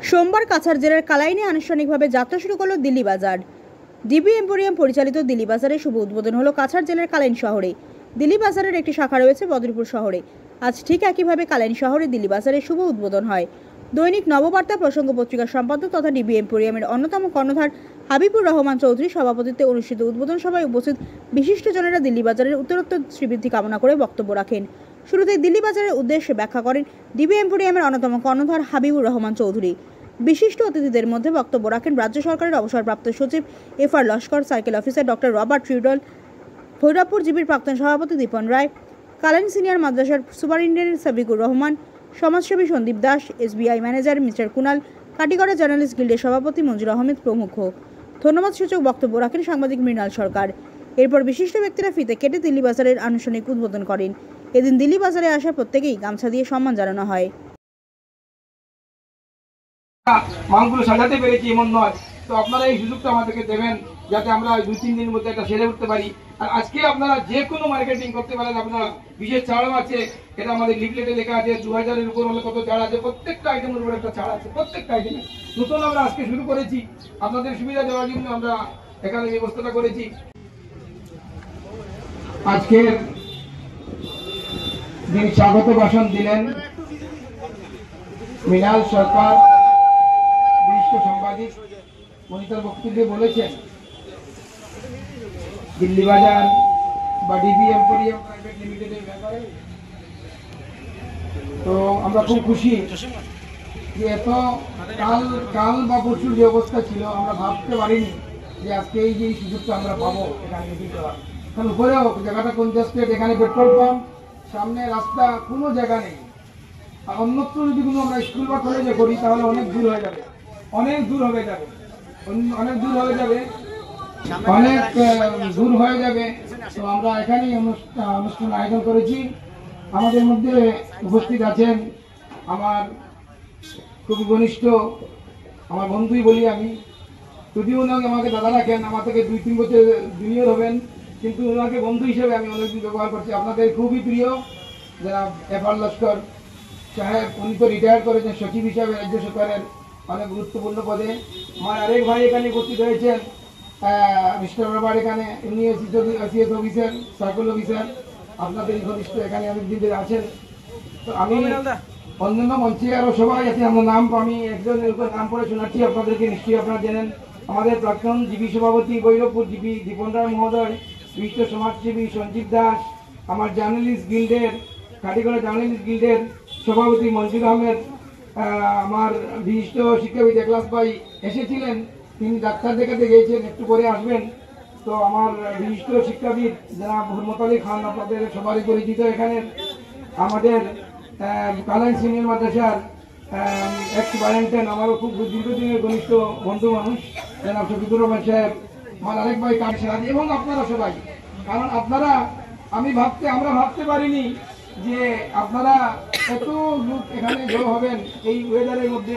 সোমবার কাছাড় জেলার কালাইনে আনুষ্ঠানিকভাবে যাত্রা শুরু করল দিল্লি বাজার। ডিবি এম্পোরিয়াম পরিচালিত দিল্লি বাজারের শুভ উদ্বোধন হলো কাছাড় জেলার কালাইন শহরে। দিল্লি বাজারের একটি শাখা রয়েছে বদরপুর শহরে। আজ ঠিক একইভাবে কালাইন শহরে দিল্লি বাজারের শুভ উদ্বোধন হয়। দৈনিক নববার্তা প্রসঙ্গ পত্রিকার সম্পাদক তথা ডিবি এম্পোরিয়ামের অন্যতম কর্ণধার হাবিবুর রহমান চৌধুরীর সভাপতিত্বে অনুষ্ঠিত উদ্বোধন সভায় উপস্থিত বিশিষ্টজনেরা দিল্লি বাজারের উত্তরোত্তর শ্রীবৃদ্ধি কামনা করে বক্তব্য রাখেন। শুরুতেই দিল্লি বাজারের উদ্দেশ্যে ব্যাখ্যা করেন ডিবি এম্পোরিয়ামের অন্যতম কর্ণধার হাবিবুর রহমান চৌধুরী। বিশিষ্ট অতিথিদের মধ্যে বক্তব্য রাখেন রাজ্য সরকারের অবসরপ্রাপ্ত সচিব FR Laskar, circle officer doctor Robert Trudel, Bhairabpur জিবির প্রাক্তন সভাপতি দীপন রায়, কালাইন সিনিয়র মাদ্রাসার সুপারিনটেন্ডেন্ট সাবিকুর রহমান, সমাজসেবী Sandeep Das, SBI manager mister Kunal, Katigorah journalist গিল্ডের সভাপতি মঞ্জুর আহমেদ প্রমুখ। ধন্যবাদ সূচক বক্তব্য রাখেন সাংবাদিক মৃণাল সরকার। এরপর বিশিষ্ট ব্যক্তিরা ফিতে কেটে দিল্লি বাজারের আনুষ্ঠানিক উদ্বোধন করেন। এদিন দিল্লি বাজারে আসা প্রত্যেকেই গামছা দিয়ে সম্মান জানানো হয়। মালগুলো সাজাতে পেরেছি এমন নয়, তো আপনারা এই সুযোগটা আমাদেরকে দেবেন যাতে আমরা 2-3 দিনের মধ্যে একটা সেরে উঠতে পারি। আর আজকে আপনারা যে কোনো মার্কেটিং করতে পারেন, আপনারা বিশেষ ছাড়ও আছে, এটা আমাদের লিফলেটে লেখা আছে 2000-এর উপর হলে কত ছাড় আছে, প্রত্যেকটা আইটেমের উপর একটা ছাড় আছে, প্রত্যেকটা আইটেমে। নতুন আমরা আজকে শুরু করেছি, আপনাদের সুবিধা দেওয়ার জন্য আমরা এখানে ব্যবস্থাটা করেছি। আজকের যিনি স্বাগত ভাষণ দিলেন মৃণাল সরকার, সাংবাদিক, উনি তার বক্তব্যে বলেছেন দিল্লি বাজার বা ডিবি এম্পোরিয়াম প্রাইভেট লিমিটেডের ব্যাপারে। তো আমরা খুব খুশি যে এত কাল বা পরশুর যে অবস্থা ছিল আমরা ভাবতে পারিনি যে আজকে এই যে সুযোগটা আমরা পাবো এখানে মিটিং করার। কারণ উপরেও জায়গাটা কনজাস্টেড, এখানে পেট্রোল পাম্প, সামনে রাস্তা, কোনো জায়গা নেই। আর অন্যত্র যদি কোনো আমরা স্কুল বা কলেজে করি তাহলে অনেক দূর হয়ে যাবে, অনেক দূর হয়ে যাবে, অনেক দূর হয়ে যাবে, অনেক দূর হয়ে যাবে। তো আমরা এখানেই অনুষ্ঠান আয়োজন করেছি। আমাদের মধ্যে উপস্থিত আছেন আমার খুবই ঘনিষ্ঠ, আমার বন্ধুই বলি আমি, যদিও ওনাকে আমাকে দাদা রাখেন, আমার থেকে 2-3 বছর জুনিয়র হবেন, কিন্তু ওনাকে বন্ধু হিসেবে আমি অনেকদিন ব্যবহার করছি। আপনাদের খুবই প্রিয় যারা এফআর লস্কর সাহেব, উনি তো রিটায়ার করেছেন সচিব হিসাবে রাজ্য সরকারের অনেক গুরুত্বপূর্ণ পদে। আমার আরেক ভাই এখানে উপস্থিত হয়েছেন মিস্টার রবার, এখানে উনি সিএস অফিসার, সার্কেল অফিসার, আপনাদের ঘনিষ্ঠ এখানে অনেকদিন ধরে আছেন। তো আমি অন্যান্য মঞ্চে আরও সবাই আছে, আমার নাম আমি একজনের উপর নাম পড়ে শোনাচ্ছি আপনাদেরকে, নিশ্চয়ই আপনারা জানেন। আমাদের প্রাক্তন জিবি সভাপতি ভৈরবপুর জিবি দীপন রায় মহোদয়, বিশিষ্ট সমাজসেবী সঞ্জীব দাস, আমার জার্নালিস্ট গিল্ডের, কাটিগড়া জার্নালিস্ট গিল্ডের সভাপতি মঞ্জুর আহমেদ, আমার বিশিষ্ট শিক্ষাবিদ একলাস ভাই এসেছিলেন, তিনি ডাক্তার দেখাতে গিয়েছেন, একটু পরে আসবেন। তো আমার বিশিষ্ট শিক্ষাবিদ যারা হুরমত আলী খান, আপনাদের সবারই পরিচিত এখানে, আমাদের কালাইন সিনিয়র মাদ্রাসার এক্স বারেন্টেন, আমারও খুব দীর্ঘদিনের ঘনিষ্ঠ বন্ধু মানুষ জনাব শফিকুর রহমান সাহেব, আমার আরেক ভাই কামসাদ, এবং আপনারা সবাই। কারণ আপনারা আমরা ভাবতে পারিনি যে আপনারা এত লোক এখানে জড়ো হবেন এই ওয়েদারের মধ্যে।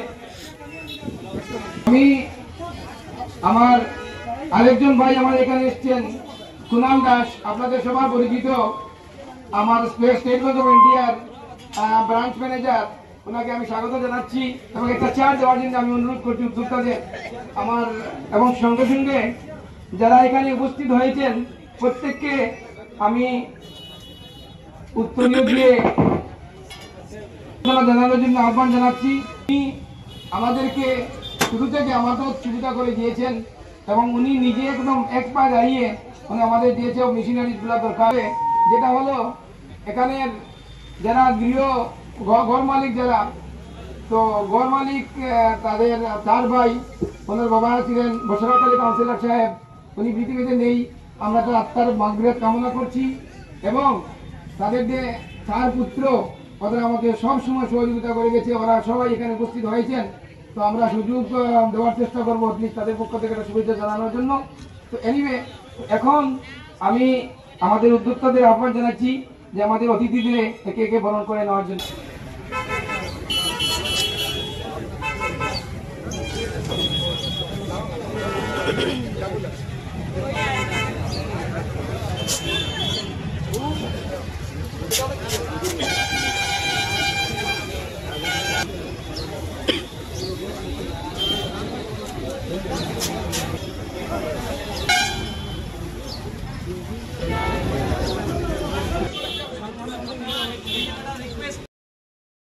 আমি আমার আরেকজন ভাই আমার এখানে এসছেন কুনাল দাস, আপনাদের সবার পরিচিত, আমার স্টেট ব্যাংক অফ ইন্ডিয়ার ব্রাঞ্চ ম্যানেজার, ওনাকে আমি স্বাগত জানাচ্ছি এবং একটা চার্জ দেওয়ার জন্য আমি অনুরোধ করছি উদ্যোক্তাদের আমার। এবং সঙ্গে সঙ্গে যারা এখানে উপস্থিত হয়েছেন প্রত্যেককে আমি উত্তরীয় দিয়ে জানানোর জন্য আহ্বান জানাচ্ছি। আমাদেরকে শুরু থেকে আমাদের সুবিধা করে দিয়েছেন এবং উনি নিজে একদম এক পা দাঁড়িয়ে উনি আমাদের দিয়েছে মেশিনারিগুলো দরকার, যেটা হলো এখানের যারা ঘর মালিক যারা, তো ঘর মালিক তাদের 4 ভাই, ওনার বাবা ছিলেন বসরাত আলী কাউন্সিলর সাহেব, উনি পৃথিবীতে নেই, আমরা তার আত্মার মাগফিরাত কামনা করছি। এবং তাদের যে 4 পুত্র, ওরা আমাকে সবসময় সহযোগিতা করে গেছে, ওরা সবাই এখানে উপস্থিত হয়েছেন। তো আমরা সুযোগ দেওয়ার চেষ্টা করবো প্লিজ তাদের পক্ষ থেকে একটা শুভেচ্ছা জানানোর জন্য। তো এনিওয়ে, এখন আমি আমাদের উদ্যোক্তাদের আহ্বান জানাচ্ছি যে আমাদের অতিথিদের একে একে বরণ করে নেওয়ার জন্য।